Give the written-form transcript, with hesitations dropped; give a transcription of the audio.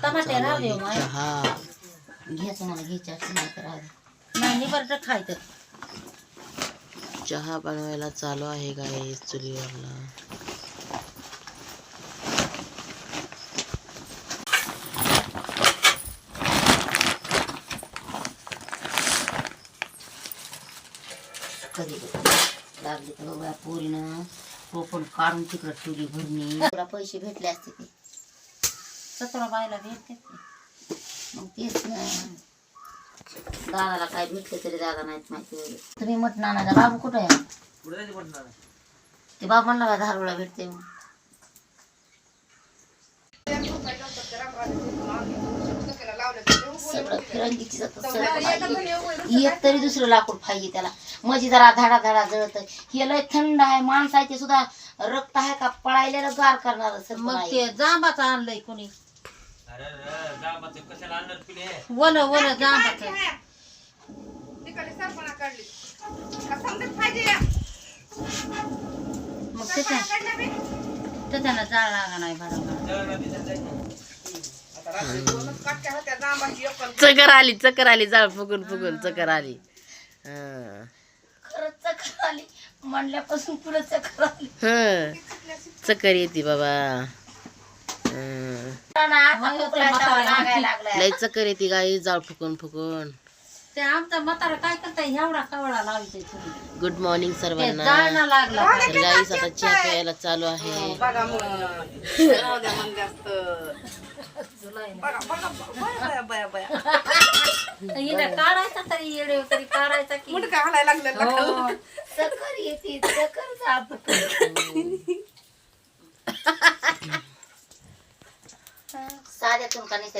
टमाटे राहले चहा घ्यायचं मला घ्यायचं असं नाही तर नाही निबरट खायचं. चहा बनवायला चालू आहे गाईस चुलीवरला. कधी लागले तर बघा पोरीनं रोपण काढून तिकडं ठेवली भरणी. तुला पैसे भेटले असते ते 17 बायला भेटते ते. मग तेच ना दादाला काय भेटले तरी दादा नाहीत माहिती. तुम्ही मटण आणायला बाबू कुठं आहे? ते बाबू म्हणला का धारवळा भेटते मग. सगळं फिरंगीची जातं. एक तरी दुसरं लाकूड पाहिजे त्याला म्हणजे जरा धाडा धाडा जळत. हे लय थंड आहे माणसाचे सुद्धा रक्त आहे का पळायला गार करणार. मग ते जांबाचं आणलंय कोणी वन वन जांबाचं मग त्याच्यानं जाळ लागा नाही चक्कर आली जाळ फुगून फुगून चक्कर आली. खरंच चक्कर आली म्हणल्यापासून पुढे चक्कर आली. चक्कर येते बाबा. लय चक्कर येते गाई जाळ फुकून फुकून. ते आमचा म्हातारा काय करताय एवढा कवळा लावते. गुड मॉर्निंग सर्वांना. जाळणं लागला तर गाईस आता चहा प्यायला चालू आहे. काढायचा तरी येडे तरी काढायचा की चक्कर येते चक्कर जात. साध्या तुमका नाही